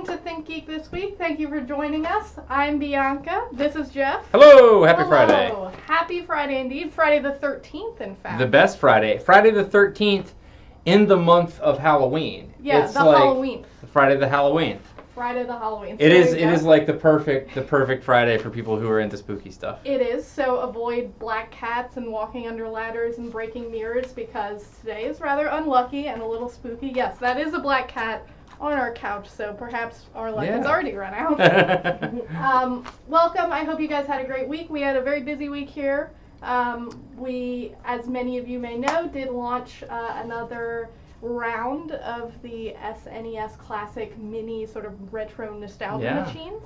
to ThinkGeek This Week. Thank you for joining us. I'm Bianca. This is Jeff. Hello! Happy Friday. Happy Friday indeed. Friday the 13th, in fact. The best Friday. Friday the 13th in the month of Halloween. Yeah, the Halloween. Friday the Halloween. Friday the Halloween. It is like the perfect Friday for people who are into spooky stuff. It is, so avoid black cats and walking under ladders and breaking mirrors because today is rather unlucky and a little spooky. Yes, that is a black cat on our couch, so perhaps our luck has already run out. Welcome. I hope you guys had a great week. We had a very busy week here. We, as many of you may know, did launch another round of the SNES Classic mini sort of retro nostalgia machines.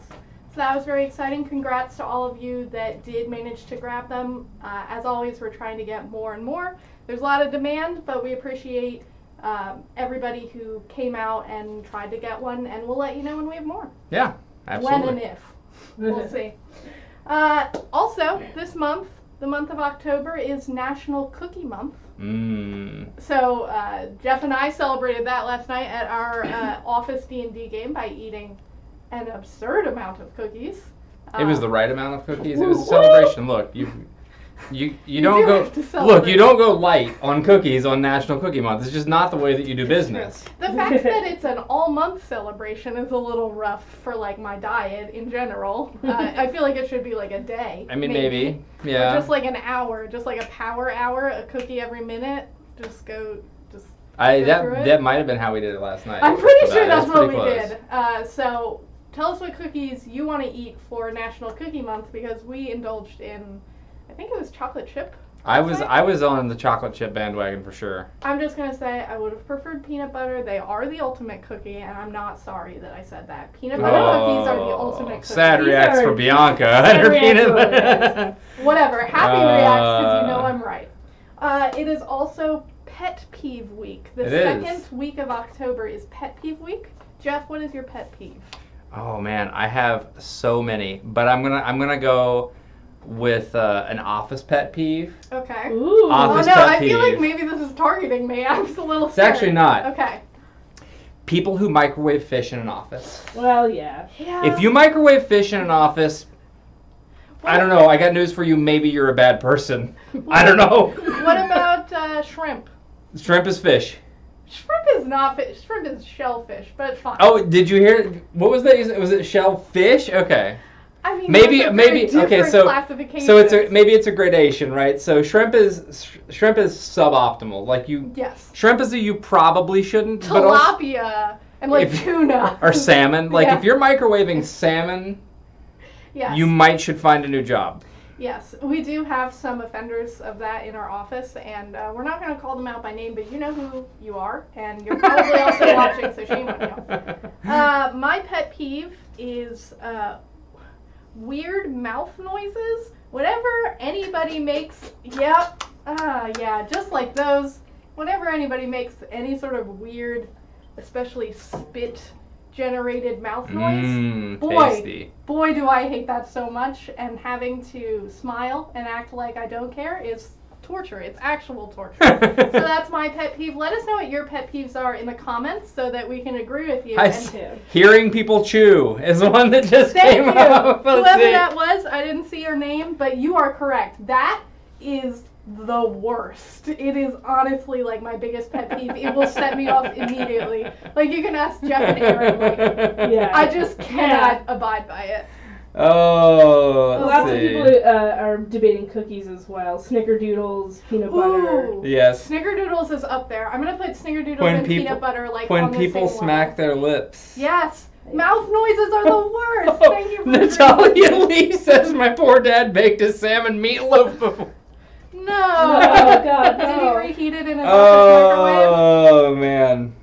So that was very exciting. Congrats to all of you that did manage to grab them. As always, we're trying to get more and more. There's a lot of demand, but we appreciate everybody who came out and tried to get one, and we'll let you know when we have more. Yeah, absolutely. When and if. We'll see. Also, this month, the month of October, is National Cookie Month. So Jeff and I celebrated that last night at our office D&D game by eating an absurd amount of cookies. It was the right amount of cookies. It was a celebration. Look, you don't go you don't go light on cookies on National Cookie Month. It's just not the way that you do business. The fact that it's an all-month celebration is a little rough for like my diet in general. I feel like it should be like a day. I mean, maybe. Yeah. Or just like an hour, just like a power hour, a cookie every minute. That might have been how we did it last night. I'm pretty sure that's what we did. So tell us what cookies you want to eat for National Cookie Month, because we indulged in, I think it was chocolate chip. I was on the chocolate chip bandwagon for sure. I'm just going to say I would have preferred peanut butter. They are the ultimate cookie, and I'm not sorry that I said that. Peanut butter cookies are the ultimate cookie. Sad reacts for Bianca and her peanut butter. Whatever. Happy reacts because you know I'm right. It is also Pet Peeve Week. The second week of October is Pet Peeve Week. Jeff, what is your pet peeve? Oh man, I have so many, but I'm gonna go with an office pet peeve. Okay. Ooh. Office pet peeve. I feel like maybe this is targeting me. I'm just a little scared. It's actually not. Okay. People who microwave fish in an office. Well, yeah. If you microwave fish in an office, I don't know. I got news for you. Maybe you're a bad person. I don't know. What about shrimp? Shrimp is fish. Shrimp is not fish. Shrimp is shellfish, but fine. Oh, did you hear? What was that? Was it shellfish? Okay. I mean, maybe okay. So maybe it's a gradation, right? So shrimp is suboptimal. Like shrimp is you probably shouldn't. Tilapia and tuna or salmon. Like if you're microwaving salmon, you should find a new job. Yes, we do have some offenders of that in our office, and we're not going to call them out by name, but you know who you are, and you're probably also watching, so shame on you. My pet peeve is weird mouth noises. Whenever anybody makes, just like those, whenever anybody makes any sort of weird, especially spit-generated mouth noise, boy, do I hate that so much, and having to smile and act like I don't care is torture. It's actual torture. So that's my pet peeve. Let us know what your pet peeves are in the comments so that we can agree with you. Hearing people chew is one that just came up. Whoever that was, I didn't see your name, but you are correct. That is the worst. It is honestly like my biggest pet peeve. It will set me off immediately. Like you can ask Jeff and Aaron. I just cannot abide by it. Lots of people are debating cookies as well. Snickerdoodles, peanut butter. Yes. Snickerdoodles is up there. I'm gonna put Snickerdoodles and peanut butter when people smack their lips. Yes. Mouth noises are the worst. Thank you for Natalia Lee says my poor dad baked a salmon meatloaf before. No. Oh, God, no. Did he reheat it in his office microwave? Oh, man.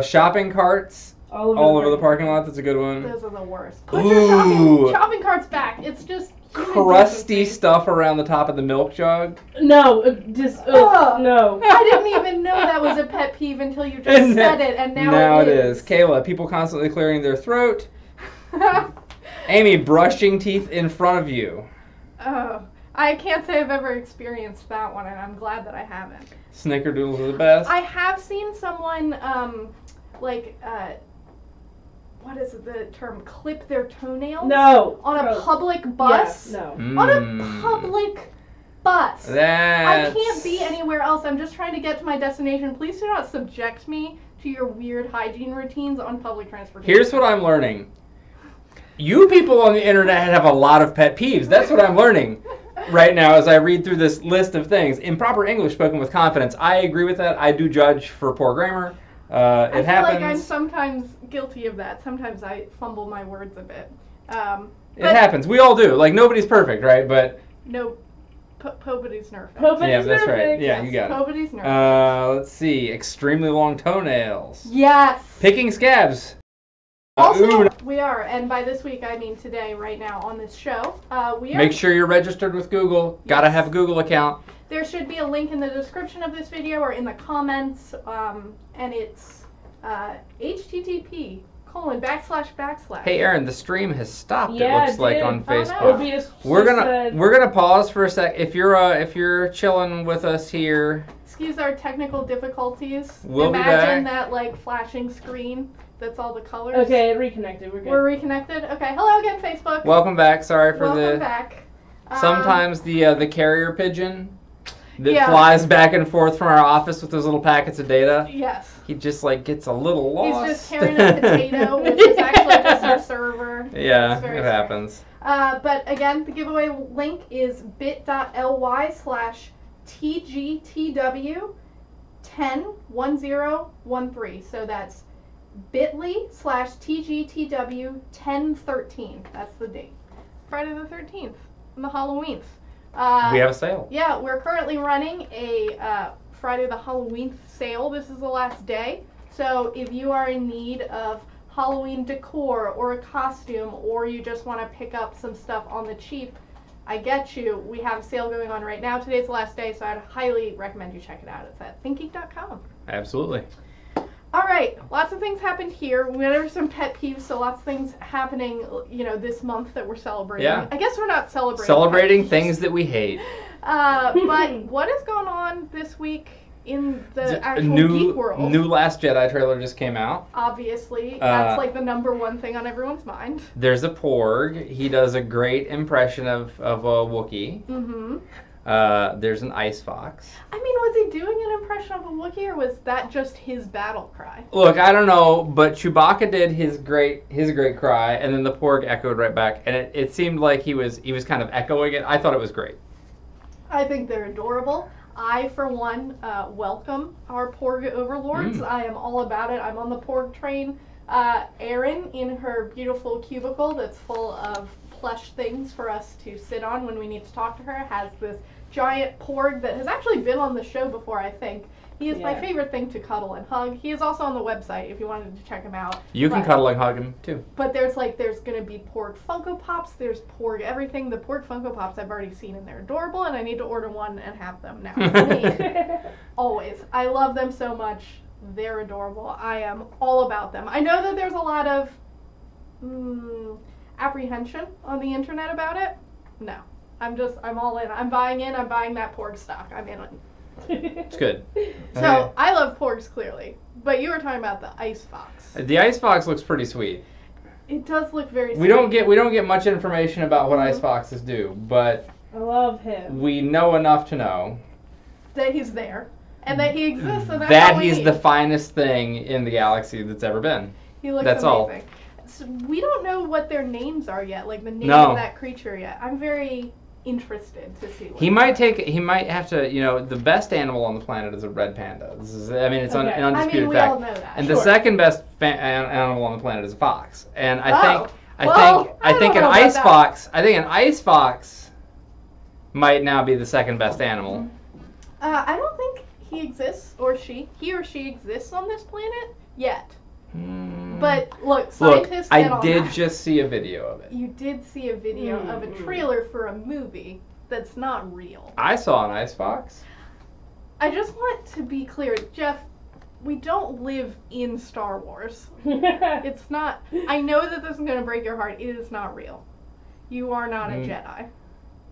Shopping carts all over the parking lot. That's a good one. Those are the worst. Put your shopping carts back. It's just crusty stuff around the top of the milk jug. No. No. I didn't even know that was a pet peeve until you just said it, and now it is. Kayla, people constantly clearing their throat. Amy, brushing teeth in front of you. Oh. I can't say I've ever experienced that one, and I'm glad that I haven't. Snickerdoodles are the best. I have seen someone, what is the term? Clip their toenails? No. On a public bus? Yeah, no. On a public bus. I can't be anywhere else. I'm just trying to get to my destination. Please do not subject me to your weird hygiene routines on public transportation. Here's what I'm learning. You people on the internet have a lot of pet peeves. That's what I'm learning right now as I read through this list of things. Improper English spoken with confidence. I agree with that. I do judge for poor grammar. I feel happens. like I'm sometimes guilty of that. Sometimes I fumble my words a bit. It happens. We all do. Like, nobody's perfect, right? But no, nobody's nerfed. Yeah, that's right. Yeah, you got it. Nobody's nerfed. Let's see. Extremely long toenails. Yes. Picking scabs. Also, we are, and by this week I mean today, right now on this show, we are. Make sure you're registered with Google. Yes. Gotta have a Google account. There should be a link in the description of this video or in the comments, and it's http:// Hey Aaron, the stream has stopped. Yeah, it looks like on Facebook. No. We're gonna pause for a sec. If you're chilling with us here. Excuse our technical difficulties. We'll Imagine that like flashing screen. That's all the colors. Okay, reconnected. We're good. We're reconnected. Okay, hello again, Facebook. Welcome back. Sorry for Welcome back. Sometimes the carrier pigeon that flies back and forth from our office with those little packets of data. Yes. He just like gets a little lost. He's just carrying a potato, which is actually just our server. Yeah, it happens. But again, the giveaway link is bit.ly/TGTW101013. So that's bit.ly/TGTW1013. That's the date. Friday the 13th. And the Halloweenth. We have a sale. Yeah, we're currently running a Friday the Halloween sale. This is the last day. So if you are in need of Halloween decor or a costume, or you just want to pick up some stuff on the cheap, I get you. We have a sale going on right now. Today's the last day, so I'd highly recommend you check it out. It's at ThinkGeek.com. Absolutely. All right, lots of things happened here. We went over some pet peeves, so lots of things happening, this month that we're celebrating. Yeah. I guess we're not celebrating. Celebrating things that we hate. But what is going on this week in the actual geek world? New Last Jedi trailer just came out. Obviously, that's like the number one thing on everyone's mind. There's a Porg. He does a great impression of a Wookiee. Mm-hmm. There's an ice fox. I mean, was he doing an impression of a Wookiee, or was that just his battle cry? Look, I don't know, but Chewbacca did his great cry, and then the Porg echoed right back, and it seemed like he was kind of echoing it. I thought it was great. I think they're adorable. I, for one, welcome our Porg overlords. I am all about it. I'm on the Porg train. Erin, in her beautiful cubicle that's full of plush things for us to sit on when we need to talk to her, has this giant Porg that has actually been on the show before, I think. He is my favorite thing to cuddle and hug. He is also on the website if you wanted to check him out. You can cuddle and hug him, too. But there's going to be Porg Funko Pops. There's Porg everything. The Porg Funko Pops I've already seen, and they're adorable, and I need to order one and have them now. For me. Always. I love them so much. They're adorable. I am all about them. I know that there's a lot of apprehension on the internet about it. No. I'm all in. I'm buying that Porg stock. I'm in it. It's good. So, I love Porgs, clearly. But you were talking about the ice fox. The ice fox looks pretty sweet. It does look very sweet. We don't get much information about what ice foxes do, but I love him. We know enough to know that he's there and that he exists, and that he's the finest thing in the galaxy that's ever been. He looks that's amazing. All. So we don't know what their names are yet, like the name of that creature yet. I'm very interested to see what he might have to, the best animal on the planet is a red panda. It's an undisputed fact. All know that. And the second best animal on the planet is a fox. And I think an ice fox might now be the second best animal. I don't think he or she exists on this planet yet. But look, scientists I did just see a video of it. You did see a video of a trailer for a movie that's not real. I saw an ice fox. I just want to be clear, Jeff, we don't live in Star Wars. It's not. I know that this is going to break your heart. It is not real. You are not a Jedi.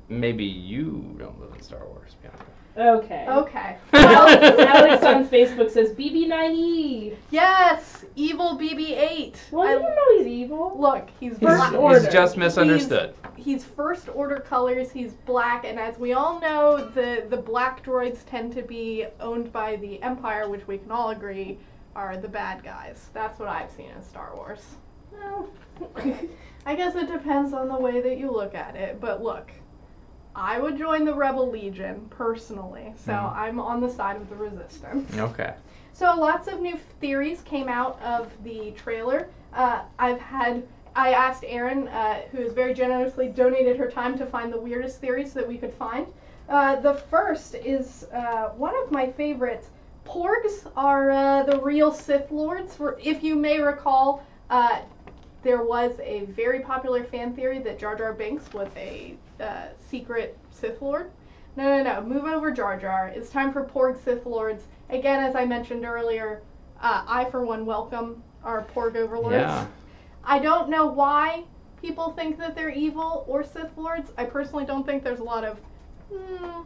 Maybe you don't live in Star Wars, Bianca. Okay. Okay. Well, Alex on Facebook says BB9E. Yes, evil BB-8. Well, you don't know he's evil. Look, he's First black. order. He's just misunderstood. He's first order colors. He's black, and as we all know, the black droids tend to be owned by the Empire, which we can all agree are the bad guys. That's what I've seen in Star Wars. Well, I guess it depends on the way that you look at it, but look, I would join the Rebel Legion personally, so I'm on the side of the Resistance. Okay. So lots of new theories came out of the trailer. I asked Erin, who has very generously donated her time to find the weirdest theories that we could find. The first is one of my favorites. Porgs are the real Sith Lords. If you may recall, there was a very popular fan theory that Jar Jar Binks was a secret Sith Lord. No. Move over, Jar Jar. It's time for Porg Sith Lords. Again, as I mentioned earlier, I, for one, welcome our Porg overlords. Yeah. I don't know why people think that they're evil or Sith Lords. I personally don't think there's a lot of... A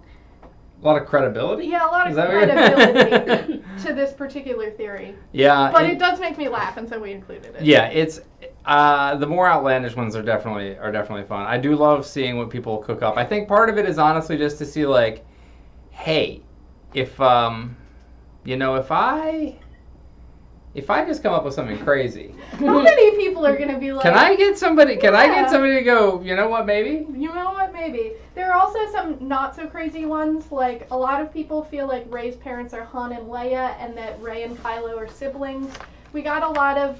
lot of credibility? Yeah, a lot of Is that what credibility to this particular theory. Yeah. But it does make me laugh, and so we included it. Yeah, it's the more outlandish ones are definitely fun. I do love seeing what people cook up. I think part of it is honestly just to see like, hey, if if I just come up with something crazy, How many people are gonna be like? can I get somebody Yeah. to go? You know what? Maybe. You know what? Maybe. There are also some not so crazy ones. Like a lot of people feel like Rey's parents are Han and Leia, and that Rey and Kylo are siblings. We got a lot of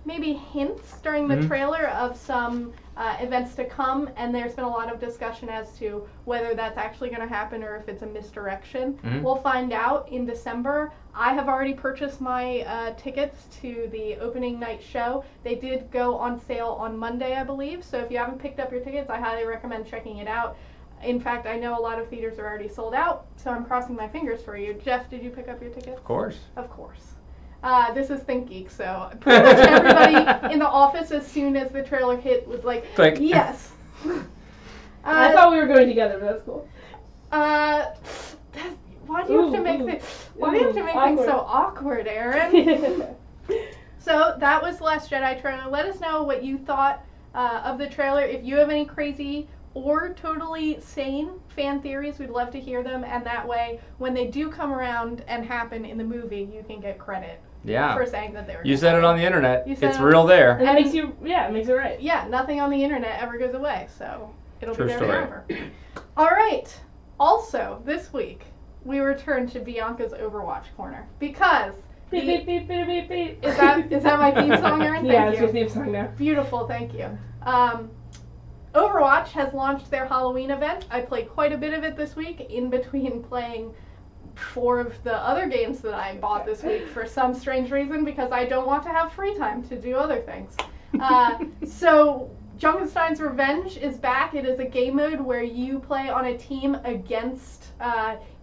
maybe hints during the trailer of some events to come, and there's been a lot of discussion as to whether that's actually going to happen or if it's a misdirection. We'll find out in December. I have already purchased my tickets to the opening night show. They did go on sale on Monday, I believe, so if you haven't picked up your tickets, I highly recommend checking it out. In fact, I know a lot of theaters are already sold out, so I'm crossing my fingers for you. Jeff, did you pick up your tickets? Of course. Of course. This is ThinkGeek, so pretty much everybody in the office, as soon as the trailer hit, was like, yes. I thought we were going together, but that's cool. Why do you have to make things so awkward, Erin? So that was Last Jedi trailer. Let us know what you thought of the trailer. If you have any crazy or totally sane fan theories, we'd love to hear them, and that way, when they do come around and happen in the movie, you can get credit for saying that they were. You said it on the internet. You said It's real there. And it makes you, it makes it right. Yeah, nothing on the internet ever goes away, so it'll True be there story. forever. All right. Also, this week, we return to Bianca's Overwatch corner because Beep, beep, beep, beep, beep, beep. is that my theme song, Erin? Yeah, Thank it's you. your theme song now. Beautiful, thank you. Overwatch has launched their Halloween event. I played quite a bit of it this week, in between playing 4 of the other games that I bought this week for some strange reason, because I don't want to have free time to do other things. So Junkenstein's Revenge is back. It is a game mode where you play on a team against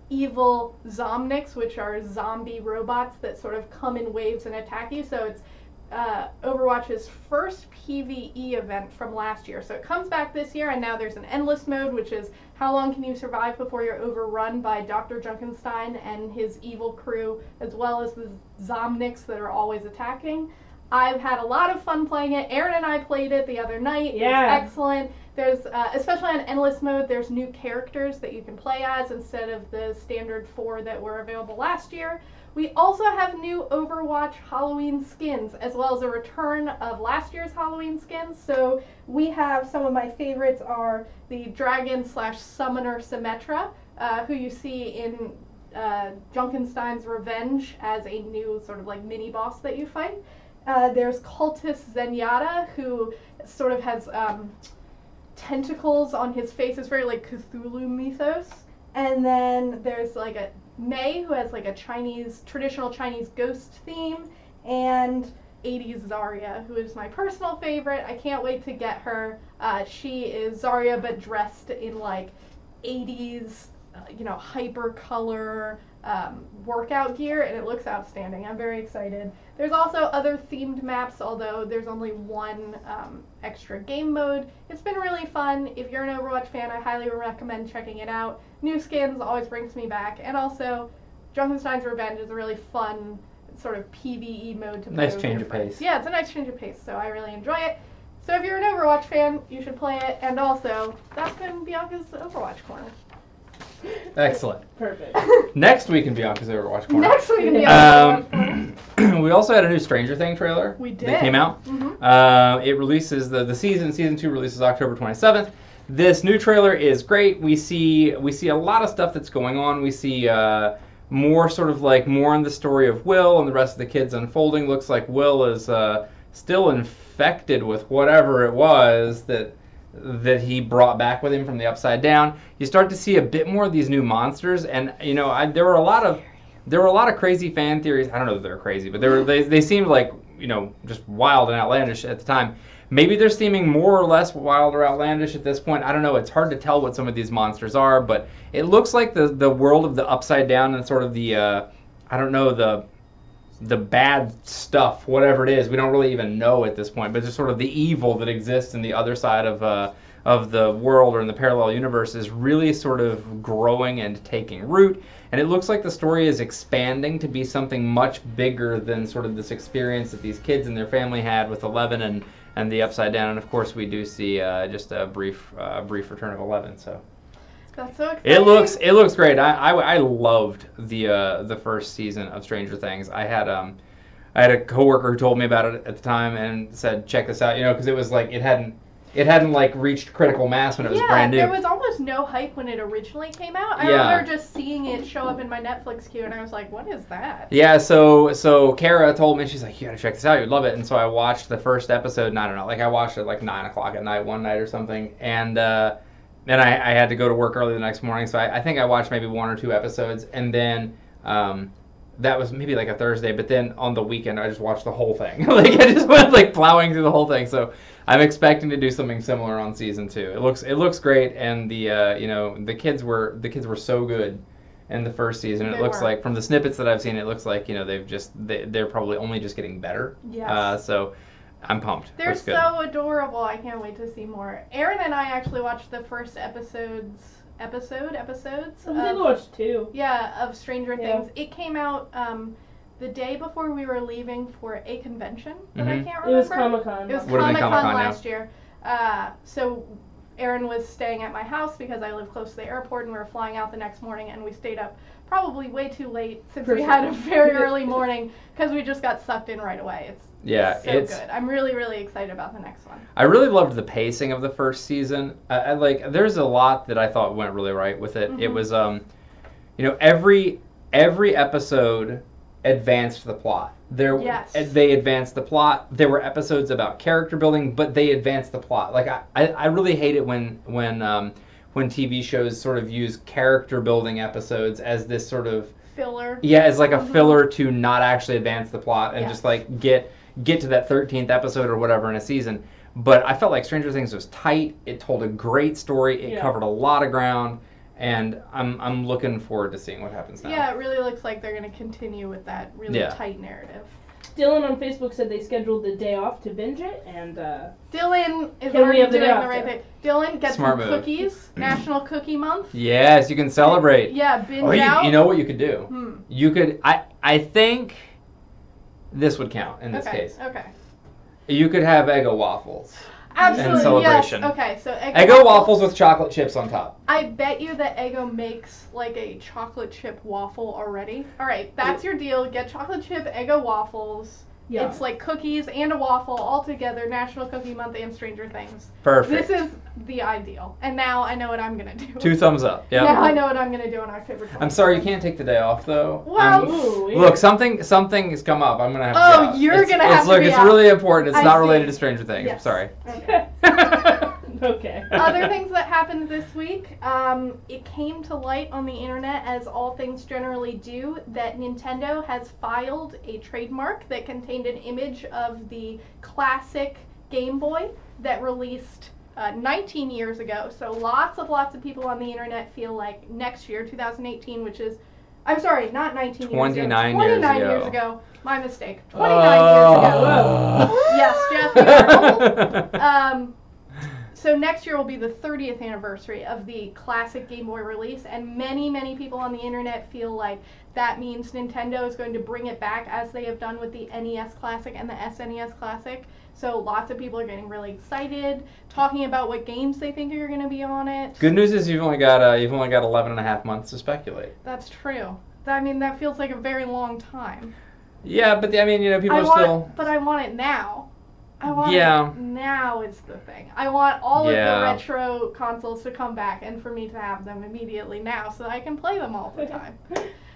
evil Zomniks, which are zombie robots that sort of come in waves and attack you. So it's Overwatch's first PvE event from last year. So it comes back this year, and now there's an endless mode, which is how long can you survive before you're overrun by Dr. Junkenstein and his evil crew, as well as the Zomniks that are always attacking. I've had a lot of fun playing it. Erin and I played it the other night. Yeah. It's excellent. There's, especially on endless mode, there's new characters that you can play as instead of the standard 4 that were available last year. We also have new Overwatch Halloween skins, as well as a return of last year's Halloween skins. So we have some of my favorites are the Dragon/Summoner Symmetra, who you see in Junkenstein's Revenge as a new sort of like mini boss that you fight. There's Cultist Zenyatta, who sort of has tentacles on his face. It's very like Cthulhu mythos. And then there's like a Mei, who has like a traditional Chinese ghost theme, and 80s Zarya, who is my personal favorite. I can't wait to get her. She is Zarya, but dressed in like 80s hyper color workout gear, and it looks outstanding. I'm very excited. There's also other themed maps, although there's only one extra game mode. It's been really fun. If you're an Overwatch fan, I highly recommend checking it out. New skins always brings me back, and also Junkenstein's Revenge is a really fun sort of PvE mode to play. Nice change of pace. Yeah, it's a nice change of pace, so I really enjoy it. So if you're an Overwatch fan, you should play it, and also, that's been Bianca's Overwatch Corner. Excellent. Perfect. Next week in Bianca's Overwatch Corner. Next week in Bianca's Overwatch Corner. We also had a new Stranger Things trailer. We did. That came out. Mm-hmm. It releases the season 2 releases October 27th. This new trailer is great. We see a lot of stuff that's going on. We see more in the story of Will and the rest of the kids unfolding. Looks like Will is still infected with whatever it was that he brought back with him from the Upside Down. You start to see a bit more of these new monsters, and there were a lot of crazy fan theories. I don't know if they're crazy, but they seemed like just wild and outlandish at the time. Maybe they're seeming more or less wild or outlandish at this point. I don't know. It's hard to tell what some of these monsters are, but it looks like the world of the Upside Down and sort of the the bad stuff, whatever it is, we don't really even know at this point, but just sort of the evil that exists in the other side of the world or in the parallel universe is really sort of growing and taking root. And it looks like the story is expanding to be something much bigger than sort of this experience that these kids and their family had with Eleven and the Upside Down. And of course, we do see just a brief return of Eleven. So. That's so exciting. It looks great. I loved the first season of Stranger Things. I had a coworker who told me about it at the time and said, check this out, because it was like it hadn't like reached critical mass when it was brand new. Yeah, there was almost no hype when it originally came out. I remember just seeing it show up in my Netflix queue, and I was like, what is that? Yeah, so Kara told me, she's like, you gotta check this out, you'd love it. And so I watched the first episode, and I don't know, like I watched it like 9 o'clock at night one night or something, and then I had to go to work early the next morning, so I think I watched maybe 1 or 2 episodes, and then that was maybe like a Thursday, but then on the weekend I just watched the whole thing. Like I just went like plowing through the whole thing. So I'm expecting to do something similar on season 2. It looks great, and the kids were so good in the first season. It looks like from the snippets that I've seen, it looks like they're probably only just getting better. Yes. So I'm pumped. They're so adorable. I can't wait to see more. Aaron and I actually watched the first episodes. I think we watched 2. Yeah, of Stranger Things. It came out the day before we were leaving for a convention that I can't remember. It was Comic-Con. It was Comic-Con last year. So Aaron was staying at my house because I live close to the airport, and we were flying out the next morning, and we stayed up probably way too late since we had a very early morning because we just got sucked in right away. It's good. I'm really, really excited about the next one. I really loved the pacing of the first season. There's a lot that I thought went really right with it. Mm-hmm. It was, every episode advanced the plot. They advanced the plot. There were episodes about character building, but they advanced the plot. Like I really hate it when TV shows sort of use character building episodes as this sort of filler. Yeah, as like a filler to not actually advance the plot and just like get to that 13th episode or whatever in a season. But I felt like Stranger Things was tight. It told a great story. It covered a lot of ground, and I'm looking forward to seeing what happens now. Yeah, it really looks like they're going to continue with that really tight narrative. Dylan on Facebook said they scheduled the day off to binge it, and Dylan is already doing the right thing. Dylan, get some cookies. National Cookie Month. Yes, you can celebrate. Yeah, binge out. You know what you could do? You could. I think this would count in this case. Okay. You could have Eggo waffles. Absolutely. In celebration. Yes. Okay, so Eggo waffles with chocolate chips on top. I bet you that Eggo makes like a chocolate chip waffle already. All right, that's your deal. Get chocolate chip Eggo waffles. Yeah. It's like cookies and a waffle all together. National Cookie Month and Stranger Things. Perfect. This is the ideal. And now I know what I'm gonna do. 2 thumbs up. Yeah. Now I know what I'm gonna do on October 20th. I'm sorry you can't take the day off though. Well, look, something has come up. I'm gonna have to. Oh, you're gonna have to. Look, it's really important. It's not related to Stranger Things. Yes. I'm sorry. Okay. Okay. Other things that happened this week, it came to light on the internet, as all things generally do, that Nintendo has filed a trademark that contained an image of the classic Game Boy that released 19 years ago. So lots of people on the internet feel like next year, 2018, which is, I'm sorry, not 19 years ago. 29 years ago. My mistake. 29 years ago. Yes, Jeff, you are old. So next year will be the 30th anniversary of the classic Game Boy release, and many people on the internet feel like that means Nintendo is going to bring it back as they have done with the NES Classic and the SNES Classic. So lots of people are getting really excited, talking about what games they think are going to be on it. Good news is you've only got 11 and a half months to speculate. That's true. I mean, that feels like a very long time. Yeah, but I mean, people are still. But I want it now. I want it now is the thing. I want all of the retro consoles to come back and for me to have them immediately now so that I can play them all the time.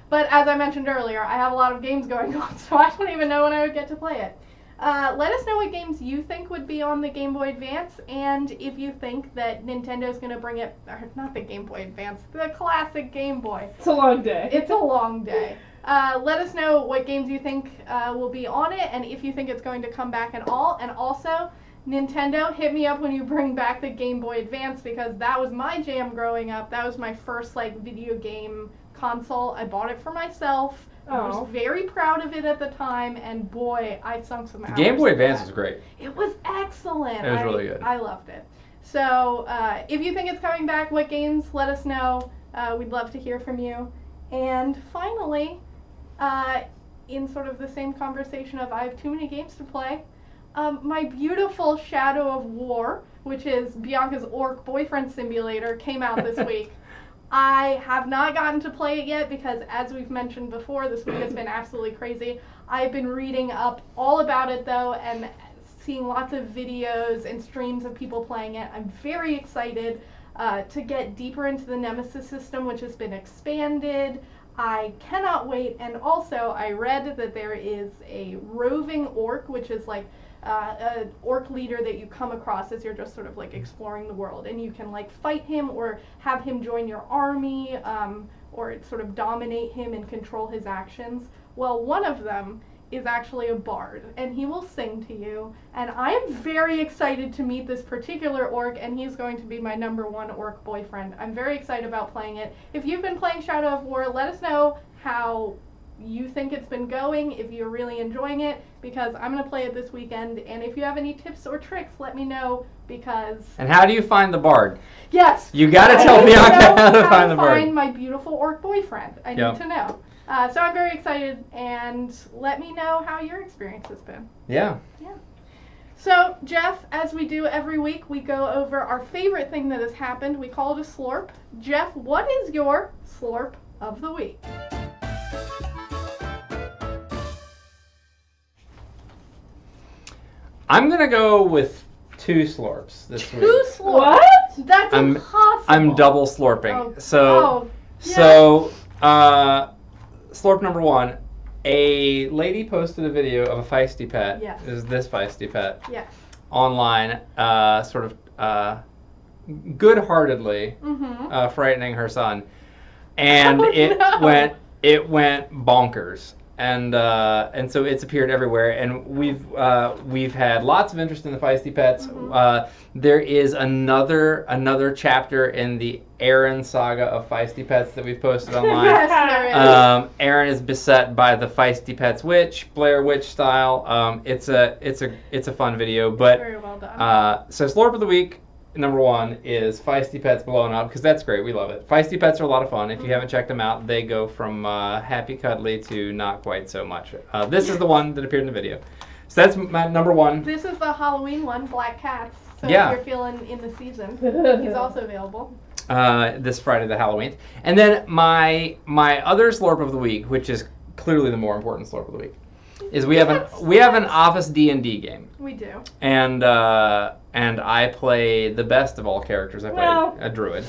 But as I mentioned earlier, I have a lot of games going on, so I don't even know when I would get to play it. Let us know what games you think would be on the Game Boy Advance, and if you think that Nintendo's going to bring it, or not the Game Boy Advance, the classic Game Boy. It's a long day. It's a long day. Let us know what games you think will be on it, and if you think it's going to come back at all. And also, Nintendo, hit me up when you bring back the Game Boy Advance, because that was my jam growing up. That was my first video game console. I bought it for myself. I was very proud of it at the time, and boy, I sunk some hours. Game Boy Advance was great. It was excellent. It was really good. I loved it. So, if you think it's coming back, what games, let us know. We'd love to hear from you. And finally, in sort of the same conversation of I have too many games to play, my beautiful Shadow of War, which is Bianca's orc boyfriend simulator, came out this week. I have not gotten to play it yet because, as we've mentioned before, this week has been absolutely crazy. I've been reading up all about it, though, and seeing lots of videos and streams of people playing it. I'm very excited to get deeper into the Nemesis system, which has been expanded. I cannot wait, and also I read that there is a roving orc, which is like an orc leader that you come across as you're just sort of exploring the world, and you can fight him or have him join your army, or sort of dominate him and control his actions. Well, one of them is actually a bard, and he will sing to you, and I am very excited to meet this particular orc, and he's going to be my #1 orc boyfriend. I'm very excited about playing it. If you've been playing Shadow of War, let us know how you think it's been going, if you're really enjoying it, because I'm going to play it this weekend, and if you have any tips or tricks, let me know, because... And how do you find the bard? Yes! You gotta tell Bianca how to find the bard. Find my beautiful orc boyfriend. I need to know. So I'm very excited, and let me know how your experience has been. Yeah. So, Jeff, as we do every week, we go over our favorite thing that has happened. We call it a slurp. Jeff, what is your slurp of the week? I'm going to go with 2 slurps this week. 2 slurps? What? That's impossible. I'm double slurping. Slurp number 1. A lady posted a video of a feisty pet. Yes. It was this feisty pet. Yes. Online, sort of good-heartedly frightening her son. And it went bonkers. And so it's appeared everywhere, and we've had lots of interest in the feisty pets. There is another chapter in the Aaron saga of feisty pets that we've posted online. Yes, there is. Aaron is beset by the feisty pets witch, Blair Witch style. It's a fun video, but very well done. So slurp of the week. Number 1 is feisty pets blowing up, because that's great. We love it. Feisty pets are a lot of fun. If you haven't checked them out, they go from happy cuddly to not quite so much. This is the one that appeared in the video. So that's my number 1. This is the Halloween one, Black Cats. So if you're feeling in the season, he's also available. This Friday, the Halloween. And then my other slurp of the week, which is clearly the more important slurp of the week, is we have an Office D&D game. We do. And I play the best of all characters. I play a druid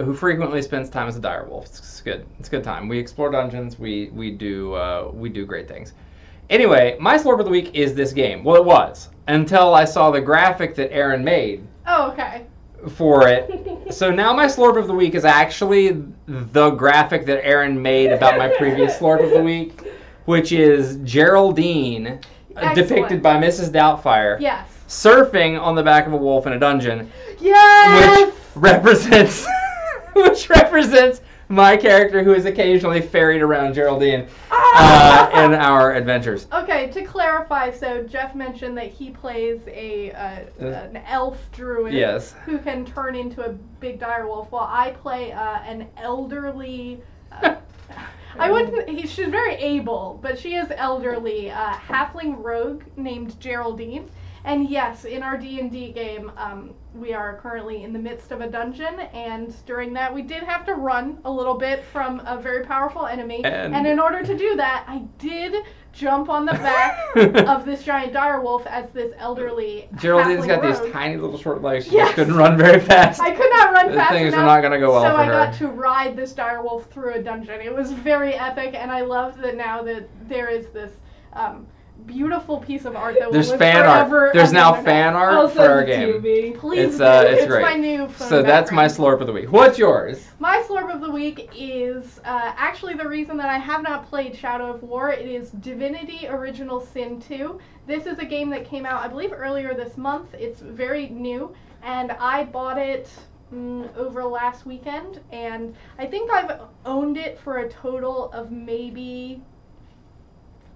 who frequently spends time as a direwolf. It's good. It's a good time. We explore dungeons. We do great things. Anyway, my slurp of the week is this game. Well, it was until I saw the graphic that Aaron made. Oh, okay. For it. So now my slurp of the week is actually the graphic that Aaron made about my previous slurp of the week, which is Geraldine, depicted by Mrs. Doubtfire, yes, surfing on the back of a wolf in a dungeon, Yes! which represents my character who is occasionally ferried around Geraldine in our adventures. Okay, to clarify, so Jeff mentioned that he plays an elf druid Yes. who can turn into a big direwolf, while I play an elderly. She's very able, but she is elderly. Halfling rogue named Geraldine. And yes, in our D&D game, we are currently in the midst of a dungeon, and during that we did have to run a little bit from a very powerful enemy. And in order to do that, I did jump on the back of this giant direwolf as this elderly Geraldine's got rogue. these tiny little short legs. She Yes. just couldn't run very fast. I could not run fast Things enough, are not going to go well so for I her. got to ride this direwolf through a dungeon. It was very epic, and I love that now that there is this beautiful piece of art that There's will live fan forever art. There's on the now internet. fan art I'll for send our it to game. me. Please It's do. it's great. my new phone So that's my background. slurp of the week. What's yours? My slurp of the week is actually the reason that I have not played Shadow of War. It is Divinity Original Sin 2. This is a game that came out, I believe, earlier this month. It's very new, and I bought it over last weekend, and I think I've owned it for a total of maybe,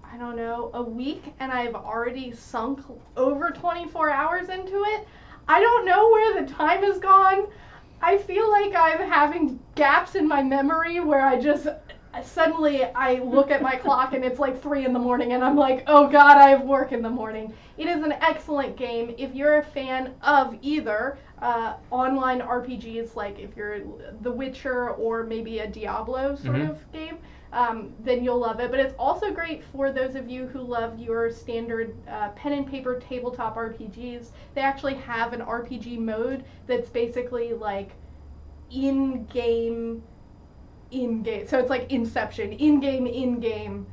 I don't know, a week, and I've already sunk over 24 hours into it. I don't know where the time has gone. I feel like I'm having gaps in my memory where I just suddenly I look at my clock and it's like 3 a.m. and I'm like, oh god, I have work in the morning. It is an excellent game if you're a fan of either online RPGs, like if you're The Witcher or maybe a Diablo sort of game. Then you'll love it. But it's also great for those of you who love your standard pen and paper tabletop RPGs. They actually have an RPG mode that's basically like in-game. So it's like Inception, in-game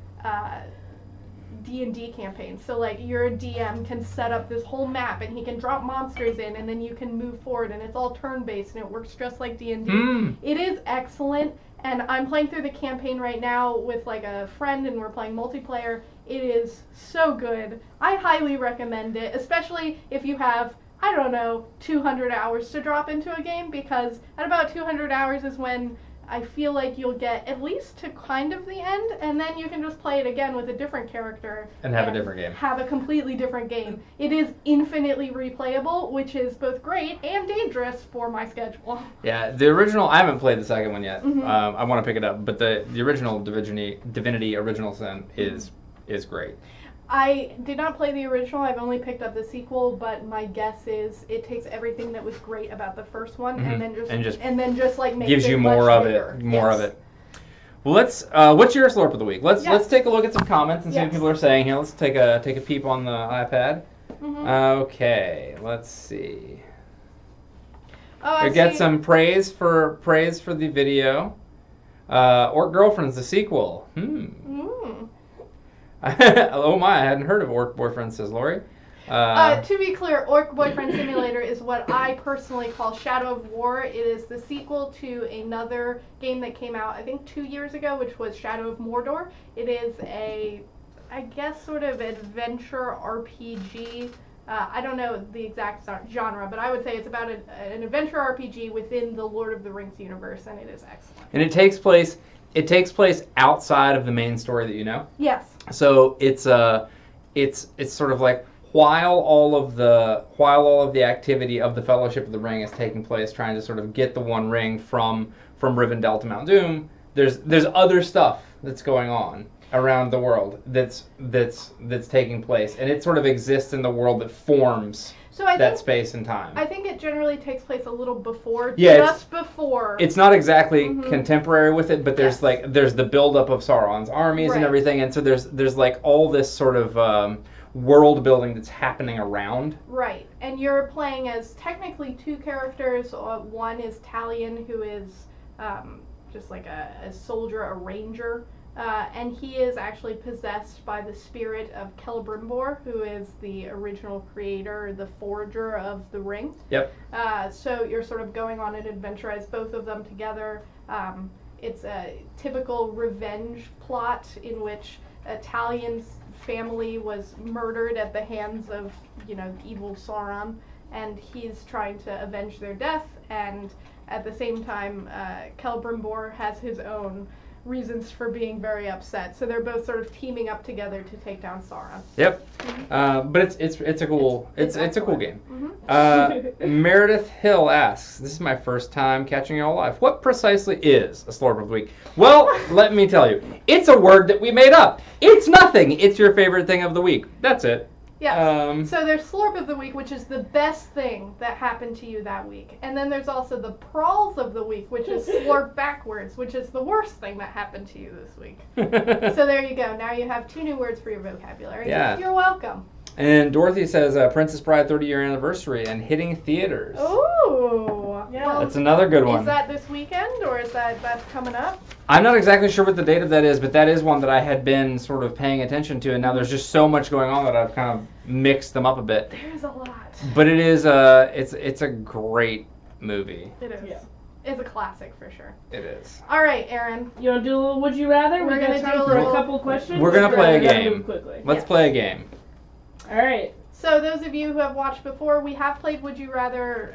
D&D campaign. So like your DM can set up this whole map and he can drop monsters in and then you can move forward and it's all turn-based and it works just like D&D. It is excellent. And I'm playing through the campaign right now with like a friend and we're playing multiplayer. It is so good. I highly recommend it, especially if you have, I don't know, 200 hours to drop into a game, because at about 200 hours is when I feel like you'll get at least to kind of the end, and then you can just play it again with a different character. And have a different game. Have a completely different game. It is infinitely replayable, which is both great and dangerous for my schedule. Yeah, the original, I haven't played the second one yet. I want to pick it up, but the original Divinity Original Sin is great. I did not play the original. I've only picked up the sequel, but my guess is it takes everything that was great about the first one and then just like makes gives it you more much of bigger. it, more of it. Well, let's. What's your slurp of the week? Let's take a look at some comments and see what people are saying here. Let's take a peep on the iPad. Okay, let's see. Oh, We get some praise for the video. Orc Girlfriends, the sequel. Oh my, I hadn't heard of Orc Boyfriend, says Lori. To be clear, Orc Boyfriend Simulator is what I personally call Shadow of War. It is the sequel to another game that came out, I think, 2 years ago, which was Shadow of Mordor. It is a, I guess, sort of adventure RPG. I don't know the exact genre, but I would say it's about an adventure RPG within the Lord of the Rings universe, and it is excellent. And it tak's place outside of the main story that you know. Yes. So it's sort of like while all of the activity of the Fellowship of the Ring is taking place, trying to sort of get the One Ring from Rivendell to Mount Doom. There's other stuff that's going on around the world that's taking place, and it sort of exists in the world that forms that space and time. I think it generally takes place a little before, before. It's not exactly contemporary with it, but there's there's the buildup of Sauron's armies and everything, and so there's like all this sort of world building that's happening around. Right, and you're playing as technically two characters. One is Talion, who is just like a soldier, a ranger. And he is actually possessed by the spirit of Celebrimbor, who is the original creator, the forger of the ring. Yep. So you're sort of going on an adventure as both of them together. It's a typical revenge plot in which Talion's family was murdered at the hands of, evil Sauron, and he's trying to avenge their death, and at the same time, Celebrimbor has his own reasons for being very upset. So they're both sort of teaming up together to take down Sauron. Yep. But it's a cool it's a cool game. Mm-hmm. Meredith Hill asks, this is my first time catching y'all live. What precisely is a slurp of the week? Well, let me tell you. It's a word that we made up. It's nothing. It's your favorite thing of the week. That's it. Yes. So there's Slurp of the Week, which is the best thing that happened to you that week. And then there's also the Prawls of the Week, which is Slurp backwards, which is the worst thing that happened to you this week. So there you go. Now you have 2 new words for your vocabulary. Yeah. You're welcome. And Dorothy says Princess Bride 30-year anniversary and hitting theaters. Ooh. Yeah. That's another good one. Is that this weekend, or is that's coming up? I'm not exactly sure what the date of that is, but that is one that I had been sort of paying attention to, and now there's just so much going on that I've kind of mixed them up a bit. There's a lot. But it is it's a great movie. It is. Yeah. It's a classic for sure. It is. All right, Aaron. You want to do a little Would You Rather? We're We got gonna time do a for little- a couple questions. We're gonna play a We gotta game. move quickly. Let's Yes. play a game. All right. So those of you who have watched before, we have played Would You Rather,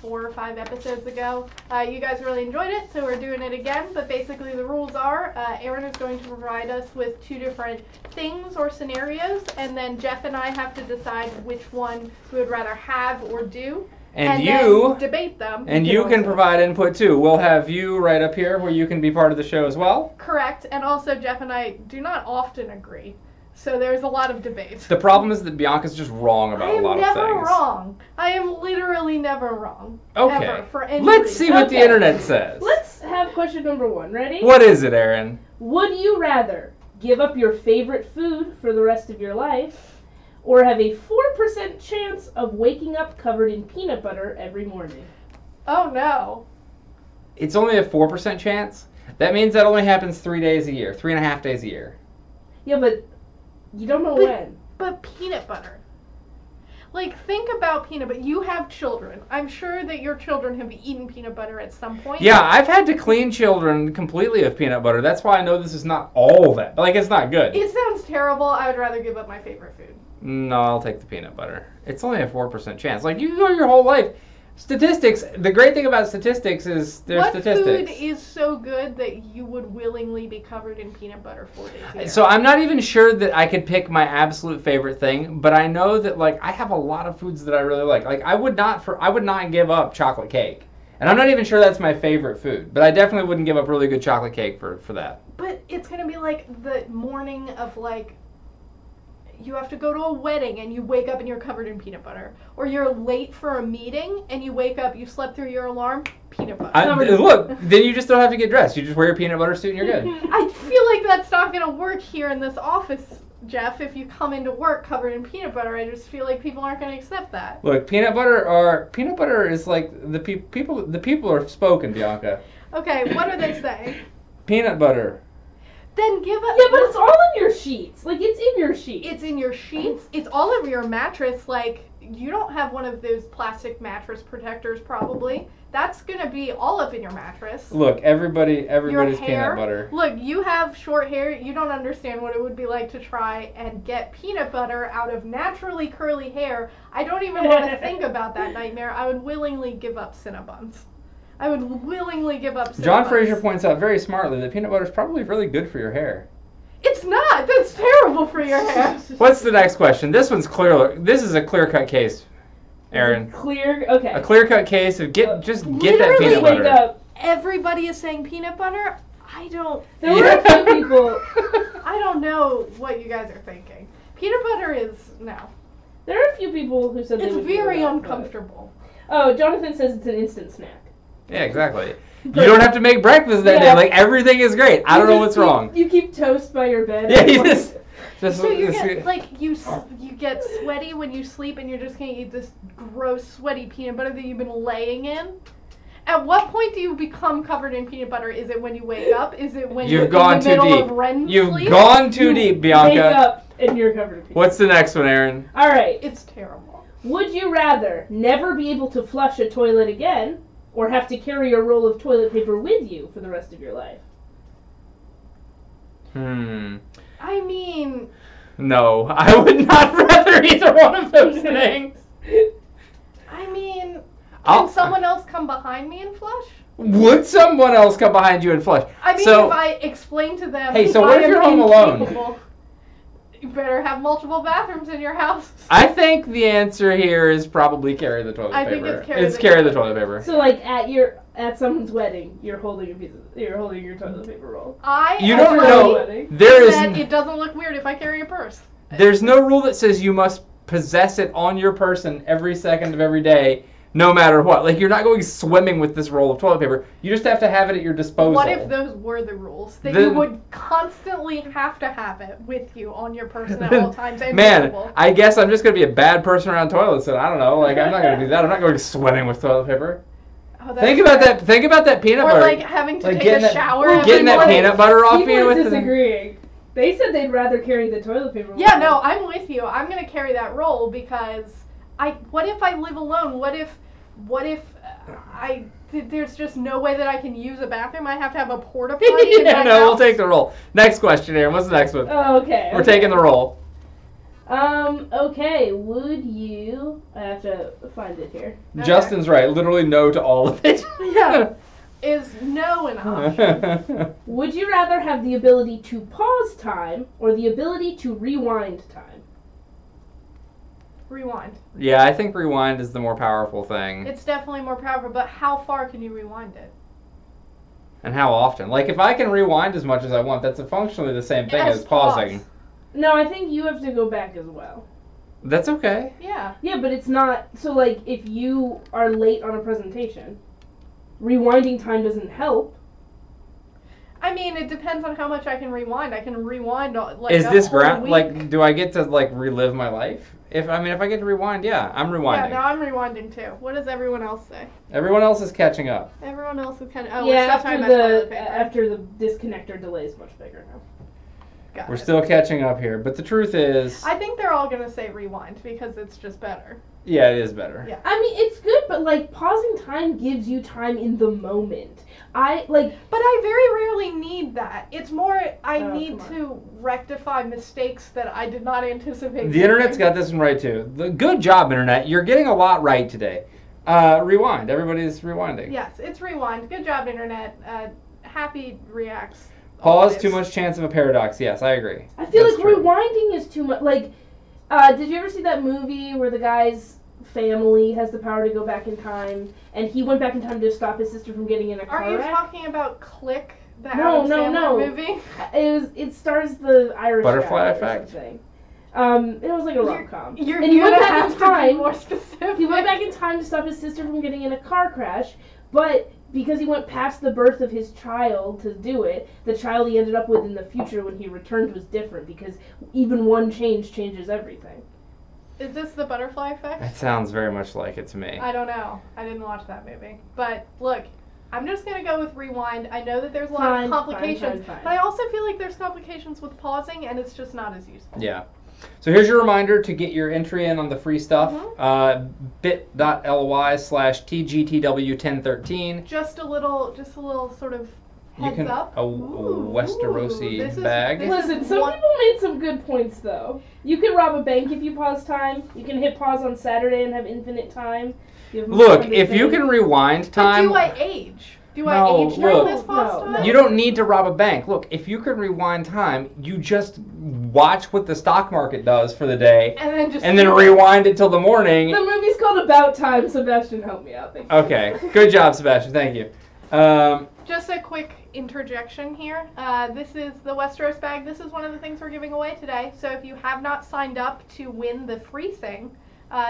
4 or 5 episodes ago. You guys really enjoyed it, so we're doing it again. But basically the rules are, Aaron is going to provide us with 2 different things or scenarios, and then Jeff and I have to decide which one we would rather have or do. And then you debate them. and you can provide input too. We'll have you right up here where you can be part of the show as well. Correct, and also Jeff and I do not often agree. So there's a lot of debate. The problem is that Bianca's just wrong about a lot of I am things. never wrong. I am literally never wrong. Okay. Ever, for any Let's reason. see what the Okay. internet says. Let's have question number 1. Ready? What is it, Aaron? Would you rather give up your favorite food for the rest of your life, or have a 4% chance of waking up covered in peanut butter every morning? Oh no. It's only a 4% chance. That means that only happens 3 days a year, 3.5 days a year. Yeah, but you don't know But- when. But peanut butter. Like, think about peanut butter. You have children. I'm sure that your children have eaten peanut butter at some point. Yeah, I've had to clean children completely of peanut butter. That's why I know this is not all that. Like, it's not good. It sounds terrible. I would rather give up my favorite food. No, I'll take the peanut butter. It's only a 4% chance. Like, you go your whole life. Statistics, the great thing about statistics is there's What statistics. food is so good that you would willingly be covered in peanut butter 4 days a year? So I'm not even sure that I could pick my absolute favorite thing, but I know that like I have a lot of foods that I really like. Like I would not give up chocolate cake. And I'm not even sure that's my favorite food, but I definitely wouldn't give up really good chocolate cake for that. But it's going to be like the morning of like, you have to go to a wedding and you wake up and you're covered in peanut butter. Or you're late for a meeting and you wake up, you slept through your alarm, peanut butter. Look, then you just don't have to get dressed. You just wear your peanut butter suit and you're good. I feel like that's not going to work here in this office, Jeff, if you come into work covered in peanut butter. I just feel like people aren't going to accept that. Look, peanut butter is like the people are spoken, Bianca. Okay, what are they saying? Peanut butter. Then give up. Yeah, but it's all in your sheets. Like, it's in your sheets. It's in your sheets. It's all over your mattress. Like, you don't have one of those plastic mattress protectors, probably. That's gonna be all up in your mattress. Look, everybody's Your hair. peanut butter. Look, you have short hair. You don't understand what it would be like to try and get peanut butter out of naturally curly hair. I don't even want to think about that nightmare. I would willingly give up Cinnabons. I would willingly give up Cinnabons. John Fraser points out very smartly that peanut butter is probably really good for your hair. It's not. That's terrible for your hair. What's the next question? This one's clear. This is a clear-cut case, Aaron. Clear? Okay. A clear-cut case of get that Literally peanut wake butter. up. Everybody is saying peanut butter. I don't. There were a few people. I don't know what you guys are thinking. Peanut butter is no. There are a few people who said they It's would do very that, uncomfortable. but- Oh, Jonathan says it's an instant snack. Yeah, exactly. You don't have to make breakfast that day. Yeah. Like everything is great. I don't know what's wrong. You keep toast by your bed. Yeah, you just So you get like you get sweaty when you sleep, and you're just gonna eat this gross sweaty peanut butter that you've been laying in. At what point do you become covered in peanut butter? Is it when you wake up? Is it when you're gone in the too middle deep. of REM You've sleep? gone too deep, Bianca. Wake up and you're covered in peanut What's the next one, Aaron? All right. It's terrible. Would you rather never be able to flush a toilet again, or have to carry a roll of toilet paper with you for the rest of your life? I mean, No, I would not rather either one of those things. I mean, I'll- can someone else come behind me and flush? Would someone else come behind you and flush? I mean, So- if I explain to them, Hey, so I what if am you're home alone? incapable, you better have multiple bathrooms in your house. I think the answer here is probably carry the toilet I paper. think it's carry the toilet paper. So like at someone's wedding, you're holding your toilet paper roll. You I don't agree know. Wedding. There that is it doesn't look weird if I carry a purse. there's no rule that says you must possess it on your person every second of every day, no matter what. Like, you're not going swimming with this roll of toilet paper. You just have to have it at your disposal. What if those were the rules? That you would constantly have to have it with you on your person at all times and Man, visible. I guess I'm just going to be a bad person around toilets, and I don't know. Like, I'm not going to do that. I'm not going swimming with toilet paper. Oh, that's Think about right. that. Think about that peanut Or butter. like having to Like take getting a that- shower. Well, every getting that morning. peanut butter off People you are with the... disagreeing. They said they'd rather carry the toilet paper roll. Yeah, no, I'm with you. I'm gonna carry that roll because what if I live alone? What if there's just no way that I can use a bathroom? I have to have a porta potty in Yeah, my no, we'll house? take the roll. Next question, Aaron. What's the next one? Oh, okay. We're taking the roll. Okay. Would you? I have to find it here. Okay. Justin's right. Literally no to all of it. Yeah. Is no an option? Would you rather have the ability to pause time or the ability to rewind time? Rewind. Yeah, I think rewind is the more powerful thing. It's definitely more powerful, but how far can you rewind it? And how often? Like, if I can rewind as much as I want, that's functionally the same thing as pausing. pause. No, I think you have to go back as well. That's okay. Yeah. Yeah, but it's not. So, like, if you are late on a presentation, rewinding time doesn't help. I mean, it depends on how much I can rewind. I can rewind like Is a this whole ground week. like? Do I get to like relive my life? If I get to rewind, yeah, I'm rewinding. Yeah, now I'm rewinding too. What does everyone else say? Everyone else is catching up. Everyone else is kind of. Oh, Yeah, we're still talking about toilet paper. after the disconnector delay is much bigger now. Got We're it. still catching up here, but the truth is, I think they're all gonna say rewind because it's just better. yeah, it is better. Yeah. I mean, it's good, but like pausing time gives you time in the moment. But I very rarely need that. It's more I Oh, need come on. to rectify mistakes that I did not anticipate. The internet's got this one right too. Good job, internet. You're getting a lot right today. Rewind. Everybody's rewinding. Yes, it's rewind. Good job, internet. Happy reacts. Pause. always. Too much chance of a paradox. Yes, I agree. I feel That's like true. rewinding is too much. Like, did you ever see that movie where the guy's family has the power to go back in time, and he went back in time to stop his sister from getting in a car Aren't you wreck? talking about Click, the No, Adam no, Sandler no. movie? It stars the Irish Butterfly guy Effect? or something. It was like a rom-com. You're And he gonna went back have in to time. be more specific. He went back in time to stop his sister from getting in a car crash, but because he went past the birth of his child to do it, the child he ended up with in the future when he returned was different because even one change changes everything. Is this the Butterfly Effect? That sounds very much like it to me. I don't know. I didn't watch that movie. But look, I'm just going to go with rewind. I know that there's a lot Fine, of complications, fine. but I also feel like there's complications with pausing, and it's just not as useful. Yeah. So here's your reminder to get your entry in on the free stuff. Mm-hmm. bit.ly/TGTW1013. Just a little sort of You heads can up. a Ooh, Westerosi this is- bag. this- Listen, some one- people made some good points though. You can rob a bank if you pause time. You can hit pause on Saturday and have infinite time. You have Look, 100 if you things. can rewind But time, do I age? Do No, I age during look. this pause No, time? you don't need to rob a bank. Look, if you can rewind time, you just watch what the stock market does for the day, And then just and then rewind it till the morning. The movie's called About Time. Sebastian, help me out. Thank you. Okay, good job, Sebastian. Thank you. Just a quick interjection here. This is the Westeros bag. This is one of the things we're giving away today. So if you have not signed up to win the free thing,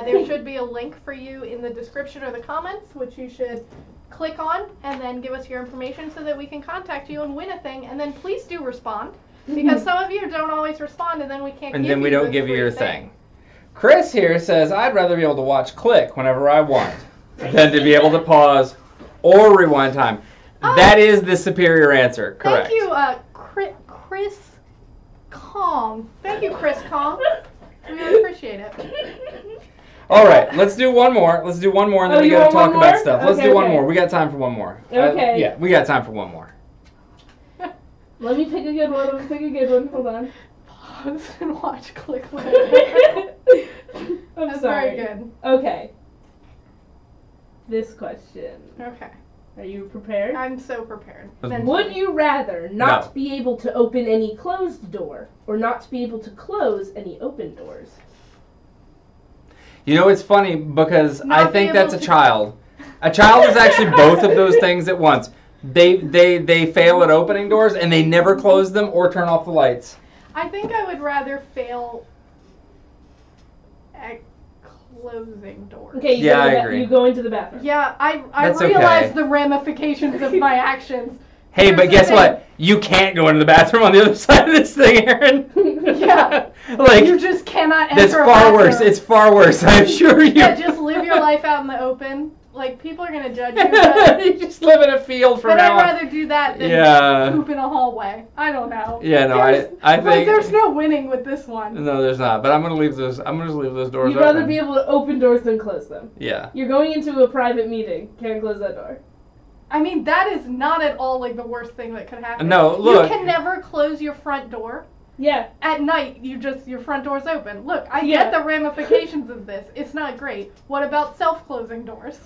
there should be a link for you in the description or the comments, which you should click on and then give us your information so that we can contact you and win a thing. And then please do respond, because some of you don't always respond, and then we can't. And give then we you don't the give you free your thing. Chris here says, I'd rather be able to watch Click whenever I want than to be able to pause or rewind time. That is the superior answer. Correct. Thank you, Chris Kong. Thank you, Chris Kong. We really appreciate it. All right, let's do one more. Let's do one more, and then Oh, we you got to want talk one about more? stuff. Let's Okay, do one okay. more. We got time for one more. Okay. Yeah, we got time for one more. Let me pick a good one. Hold on. pause and watch Click Lit. I'm That's sorry. very good. Okay. This question. Okay. Are you prepared? I'm so prepared. Would you rather not be able to open any closed door or not be able to close any open doors? You know, it's funny because Not I think be able that's a to- child. A child is actually both of those things at once. They fail at opening doors and they never close them or turn off the lights. I think I would rather fail at closing doors. Okay, Yeah, I agree. You go into the bathroom. Yeah, I That's realize okay. the ramifications of my actions. Hey, Here's but the guess thing. what? You can't go into the bathroom on the other side of this thing, Aaron. Yeah. Like, You just cannot enter that's a far bathroom. worse. It's far worse, I assure you. Yeah, just live your life out in the open. Like, people are going to judge you, but, You just live in a field from but now I'd on. rather do that than Yeah. poop in a hallway. I don't know. Yeah, no, There's- I like, think there's no winning with this one. no, there's not. But I'm gonna leave those. I'm gonna just leave those doors You'd open. rather be able to open doors than close them. Yeah. You're going into a private meeting. Can't close that door. I mean, that is not at all, like, the worst thing that could happen. No, look. You can never close your front door. Yeah. At night, your front door's open. Look, I Yeah. get the ramifications of this. It's not great. What about self-closing doors?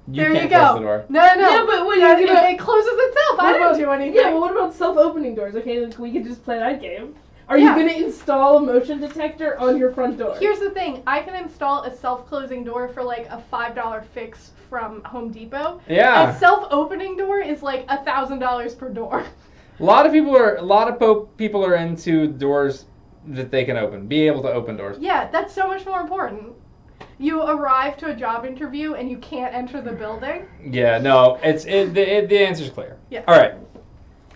There can't you go. close the door. No. Yeah, but what are you gonna- it closes itself. I didn't do anything. Yeah, but what about self-opening doors? Okay, like, we could just play that game. Are Yeah. you going to install a motion detector on your front door? Here's the thing. I can install a self-closing door for like a $5 fix from Home Depot. Yeah. A self-opening door is like $1,000 per door. A lot of people are into doors that they can open. Be able to open doors. Yeah, that's so much more important. You arrive to a job interview and you can't enter the building. Yeah. No. The answer's clear. Yeah. All right.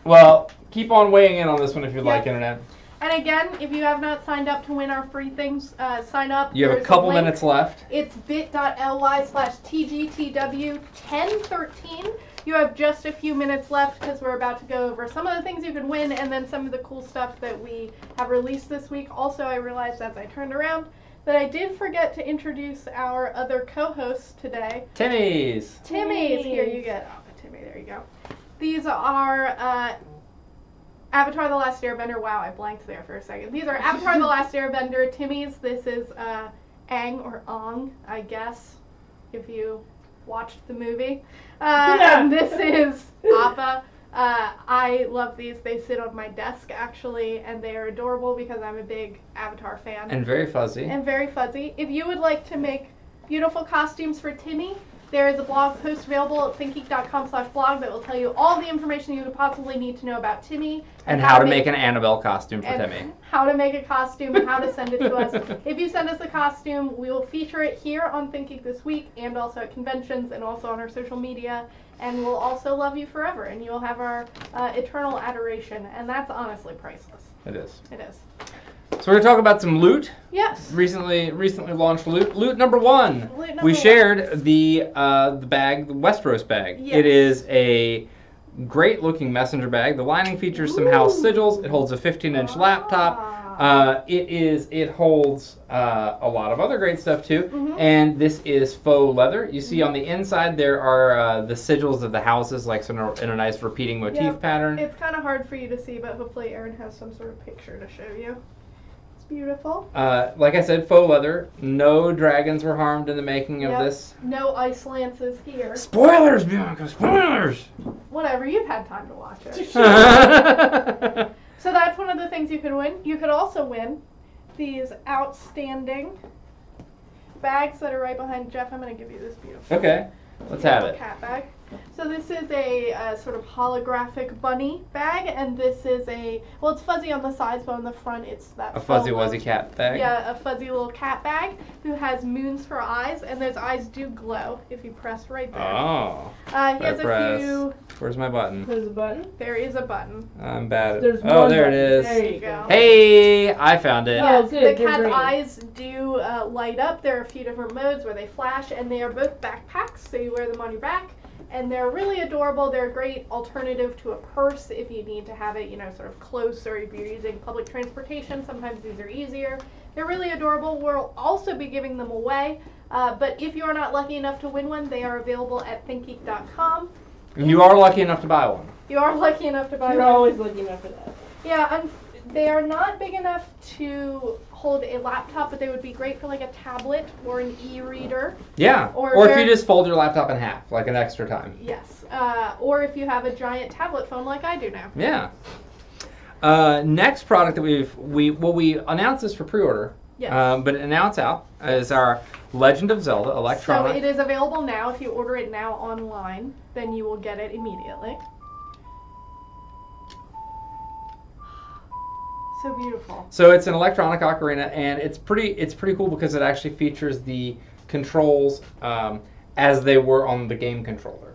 Well, keep on weighing in on this one if you'd Yeah. like, Internet. And again, if you have not signed up to win our free things, sign up. You have a There's couple link. minutes left. It's bit.ly/TGTW1013. You have just a few minutes left because we're about to go over some of the things you can win and then some of the cool stuff that we have released this week. Also, I realized as I turned around that I did forget to introduce our other co-hosts today. Timmy's. Timmy's. Here you go. Oh, Timmy, there you go. These are Avatar: The Last Airbender. Wow, I blanked there for a second. These are Avatar: The Last Airbender Timmy's. This is Aang or Ong, I guess, if you watched the movie. And this is Appa. I love these. They sit on my desk, actually, and they are adorable because I'm a big Avatar fan. And very fuzzy. And very fuzzy. If you would like to make beautiful costumes for Timmy, there is a blog post available at thinkgeek.com/blog that will tell you all the information you could possibly need to know about Timmy. And how to make an Annabelle costume for and Timmy. how to make a costume and how to send it to us. If you send us a costume, we will feature it here on ThinkGeek this week and also at conventions and also on our social media. And we'll also love you forever. And you'll have our eternal adoration. And that's honestly priceless. It is. It is. So we're going to talk about some loot. Yes. Recently launched loot. Loot number one. Loot number We one. shared the bag, the Westeros bag. Yes. It is a great looking messenger bag. The lining features some house sigils. It holds a 15-inch laptop. It holds a lot of other great stuff too. Mhm. And this is faux leather. You see on the inside there are the sigils of the houses, like in a nice repeating motif Yeah, pattern. It's kind of hard for you to see, but hopefully Erin has some sort of picture to show you. It's beautiful. Like I said, faux leather. No dragons were harmed in the making of Yep. this. No ice lances here. Spoilers, Bianca! Spoilers! Whatever, you've had time to watch it. Okay. So that's one of the things you could win. You could also win these outstanding bags that are right behind Jeff. I'm going to give you this beautiful Let's have it. cat bag. So this is a sort of holographic bunny bag, and this is it's fuzzy on the sides, but on the front it's that A fuzzy faux wuzzy cat bag. Yeah, a fuzzy little cat bag who has moons for eyes, and those eyes do glow if you press right there. Oh. He has I a press. few. Where's my button? There's a button. There is a button. I'm bad at There's Oh, one there it button. is. There you go. Hey, I found it. Oh, Yes, good, the good, cat's great. eyes do light up. There are a few different modes where they flash, and they are both backpacks, so you wear them on your back. And they're really adorable. They're a great alternative to a purse if you need to have it, sort of close, or if you're using public transportation. Sometimes these are easier. They're really adorable. We'll also be giving them away. But if you are not lucky enough to win one, they are available at thinkgeek.com. And you are lucky enough to buy one. You are lucky enough to buy You're one. always looking out for that. Yeah, they are not big enough to hold a laptop, but they would be great for like a tablet or an e-reader. Yeah, or if you just fold your laptop in half, like an extra time. Yes, or if you have a giant tablet phone like I do now. Yeah. Next product that we announced this for pre-order. Yes. But now it's out is our Legend of Zelda electronic. So it is available now. If you order it now online, then you will get it immediately. So beautiful. So it's an electronic ocarina, and it's pretty cool because it actually features the controls as they were on the game controller.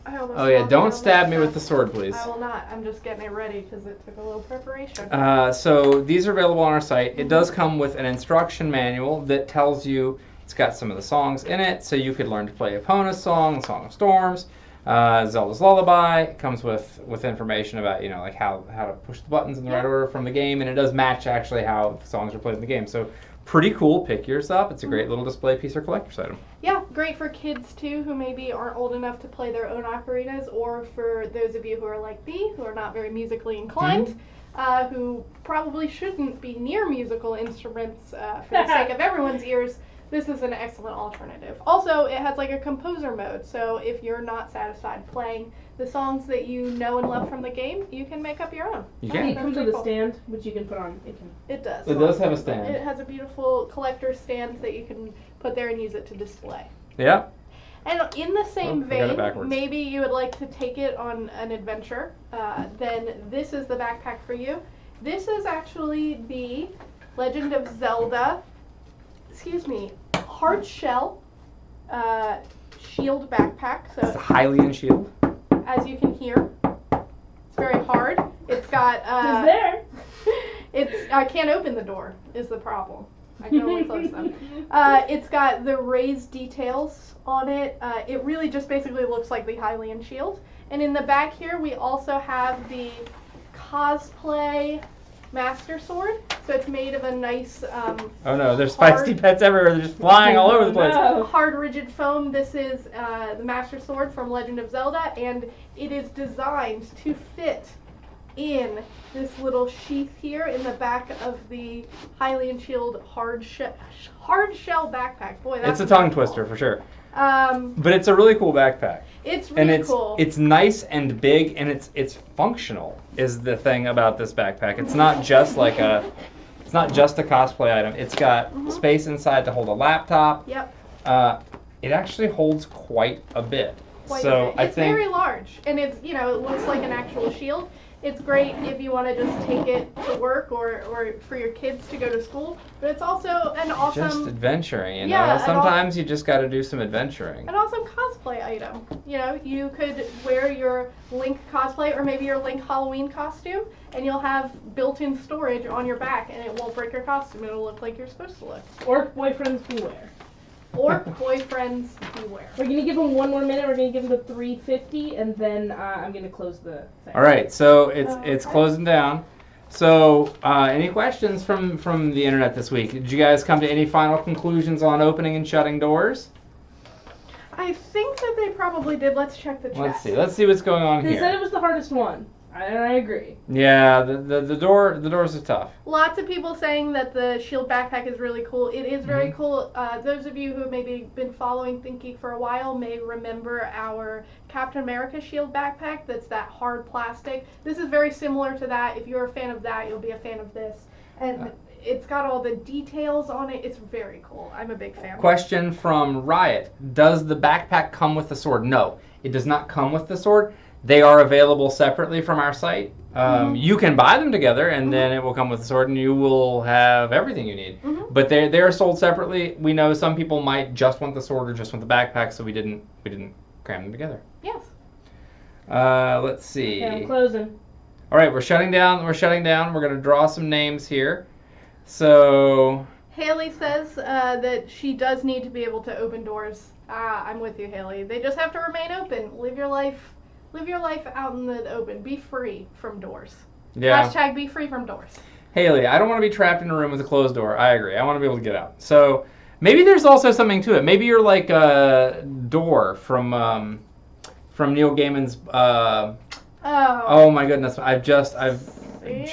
Oh yeah, don't stab me with the sword, please. I will not. I'm just getting it ready because it took a little preparation. So these are available on our site. It does come with an instruction manual that tells you, it's got some of the songs in it, so you could learn to play Epona's song, Song of Storms, Zelda's Lullaby. It comes with information about, like how to push the buttons in the right order from the game, and it does match actually how the songs are played in the game. So pretty cool. Pick yours up. It's a great little display piece or collector's item. Yeah, great for kids too who maybe aren't old enough to play their own ocarinas, or for those of you who are like me, who are not very musically inclined, who probably shouldn't be near musical instruments for the sake of everyone's ears. This is an excellent alternative. Also, it has like a composer mode, so if you're not satisfied playing the songs that you know and love from the game, you can make up your own. You can. It comes with a stand, which you can put on. It does. It does have a stand. It has a beautiful collector stand that you can put there and use it to display. Yeah. And in the same vein, backwards. maybe you would like to take it on an adventure, then this is the backpack for you. This is actually the Legend of Zelda, hard shell shield backpack. So it's a Hylian shield. As you can hear, it's very hard. It's got It's there. I can't open the door is the problem. I can only close them. It's got the raised details on it. It really just basically looks like the Hylian shield. And in the back here, we also have the cosplay Master Sword. So it's made of a nice oh no, there's feisty pets everywhere. They're just flying all over the place. Hard rigid foam. This is the Master Sword from Legend of Zelda, and it is designed to fit in this little sheath here in the back of the Hylian Shield hard shell backpack. Boy, that's it's a tongue twister for sure. But it's a really cool backpack. It's really cool. It's nice and big, and it's functional. Is the thing about this backpack? It's not just like it's not just a cosplay item. It's got space inside to hold a laptop. Yep. It actually holds quite a bit. It's very large, and it's it looks like an actual shield. It's great if you want to just take it to work or for your kids to go to school. But it's also an awesome... Just adventuring, you know? Yeah, sometimes you just got to do some adventuring. An awesome cosplay item. You could wear your Link cosplay or maybe your Link Halloween costume, and you'll have built-in storage on your back, and it won't break your costume. It'll look like you're supposed to look. Or boyfriends beware. Or boyfriends beware. We're going to give them one more minute. We're going to give them the 350, and then I'm going to close the thing. All right, so it's closing down. So any questions from the internet this week? Did you guys come to any final conclusions on opening and shutting doors? I think that they probably did. Let's check the chat. Let's see what's going on here. They said it was the hardest one. And I agree. Yeah, the doors are tough. Lots of people saying that the shield backpack is really cool. It is very cool. Those of you who have maybe been following ThinkGeek for a while may remember our Captain America shield backpack. That's that hard plastic. This is very similar to that. If you're a fan of that, you'll be a fan of this. And it's got all the details on it. It's very cool. I'm a big fan. Question from Riot. Does the backpack come with the sword? No, it does not come with the sword. They are available separately from our site. You can buy them together, and then it will come with the sword, and you will have everything you need. But they are sold separately. We know some people might just want the sword or just want the backpack, so we didn't cram them together. Yes. Let's see. Okay, I'm closing. All right, we're shutting down. We're going to draw some names here. So Haley says that she does need to be able to open doors. I'm with you, Haley. They just have to remain open. Live your life out in the open. Be free from doors. Yeah. Hashtag be free from doors. Haley, I don't want to be trapped in a room with a closed door. I agree. I want to be able to get out. So maybe there's also something to it. Maybe you're like a door from Neil Gaiman's. Oh my goodness! I've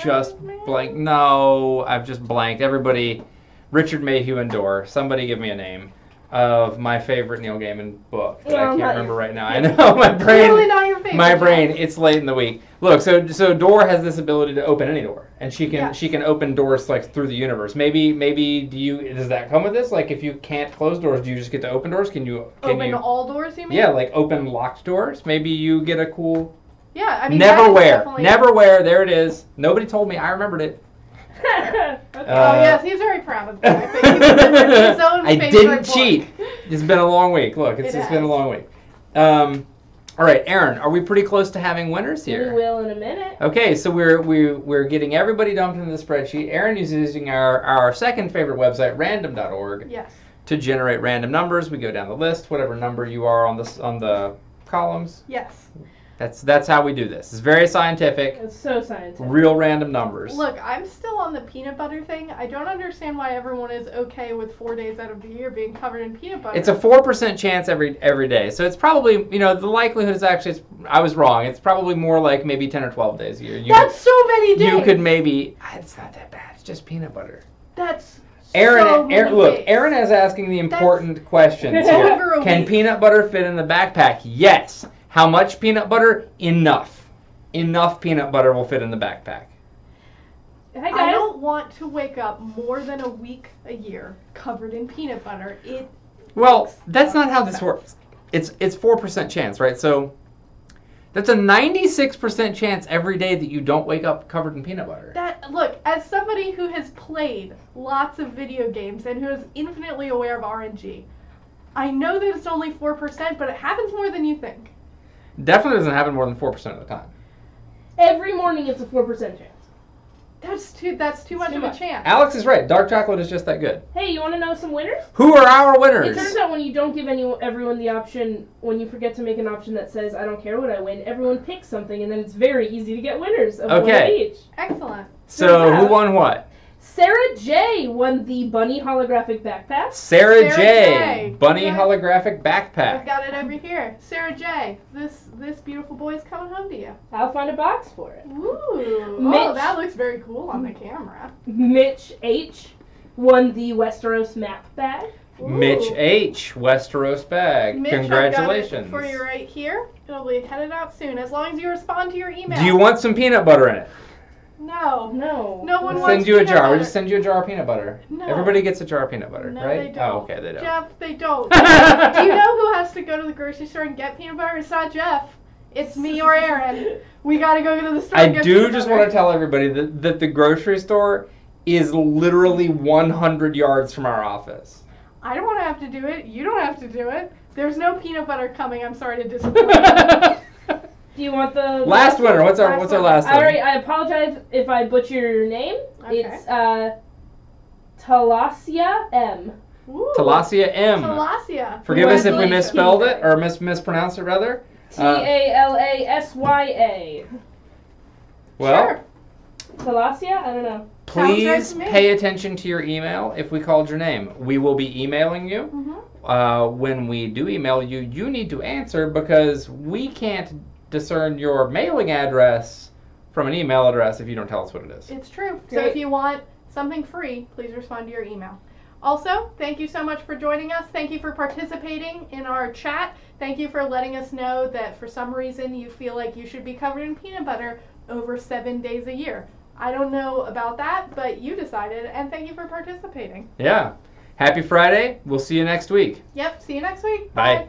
just blanked. No, I've just blanked. Everybody, Richard Mayhew and Dorr. Somebody give me a name of my favorite Neil Gaiman book that I can't remember right now. I know my brain. Really not your favorite. My brain. It's late in the week. Look, so Dorr has this ability to open any door, and she can open doors like through the universe. Maybe does that come with this? Like if you can't close doors, do you just get to open doors? Can you open all doors? You mean? Yeah, like open locked doors. Maybe you get a cool. Yeah, I mean. Neverwhere. There it is. Nobody told me. I remembered it. Okay. Yes, he's very proud of that. I think his own I favorite didn't book. cheat. It's been a long week. Look, it's been a long week. All right, Aaron, are we pretty close to having winners here? We will in a minute. Okay, so we're getting everybody dumped into the spreadsheet. Aaron is using our second favorite website, random.org. Yes. To generate random numbers. We go down the list, whatever number you are on the columns. Yes. That's how we do this. It's very scientific. It's so scientific. Real random numbers. Look, I'm still on the peanut butter thing. I don't understand why everyone is okay with 4 days out of the year being covered in peanut butter. It's a 4% chance every day. So it's probably, the likelihood is actually, I was wrong. It's probably more like maybe 10 or 12 days a year. That's so many days. You could maybe, it's not that bad. It's just peanut butter. That's Aaron, days. Aaron is asking the important questions over here. a Can week. peanut butter fit in the backpack? Yes. How much peanut butter? Enough. Enough peanut butter will fit in the backpack. Hi, guys. I don't want to wake up more than a week a year covered in peanut butter. Well, that's not how this works. It's 4% chance, right? So that's a 96% chance every day that you don't wake up covered in peanut butter. Look, as somebody who has played lots of video games and who is infinitely aware of RNG, I know that it's only 4%, but it happens more than you think. Definitely doesn't happen more than 4% of the time. Every morning it's a 4% chance. That's too much of a chance. Alex is right. Dark chocolate is just that good. Hey, you want to know some winners? Who are our winners? It turns out when you don't give everyone the option, when you forget to make an option that says, I don't care what I win, everyone picks something, and then it's very easy to get winners of one of each. Excellent. So who won what? Sarah J. won the Bunny holographic backpack. Sarah J. Bunny holographic backpack. I've got it over here. Sarah J. This beautiful boy is coming home to you. I'll find a box for it. Ooh. Mitch, that looks very cool on the camera. Mitch H. won the Westeros map bag. Ooh. Mitch H. Westeros bag. Mitch, Congratulations. I've got it for you right here. It'll be headed out soon, as long as you respond to your email. Do you want some peanut butter in it? No. No. No one We'll wants send you a peanut jar. butter. We'll just send you a jar of peanut butter. No. Everybody gets a jar of peanut butter, No, right? they don't. Oh, okay, they don't. Jeff, they don't. Do you know who has to go to the grocery store and get peanut butter? It's not Jeff. It's me or Aaron. We gotta go to the store and I get do peanut just butter. want to tell everybody that the grocery store is literally 100 yards from our office. I don't want to have to do it. You don't have to do it. There's no peanut butter coming. I'm sorry to disappoint you. Do you want the last winner? What's our last one? Alright, I apologize if I butcher your name. Okay. It's Talasia M. Ooh. Talasia M. Talasia. Forgive us if we Like misspelled it or mispronounced it rather. Talasya. Well, Sure. Talasia? I don't know. please Sounds right to me. pay attention to your email if we called your name. We will be emailing you. Mm-hmm. When we do email you, you need to answer because we can't discern your mailing address from an email address if you don't tell us what it is. It's true. So Great. if you want something free, please respond to your email. Also, thank you so much for joining us. Thank you for participating in our chat. Thank you for letting us know that for some reason you feel like you should be covered in peanut butter over 7 days a year. I don't know about that, but you decided, and thank you for participating. Yeah. Happy Friday. We'll see you next week. Yep, see you next week. Bye.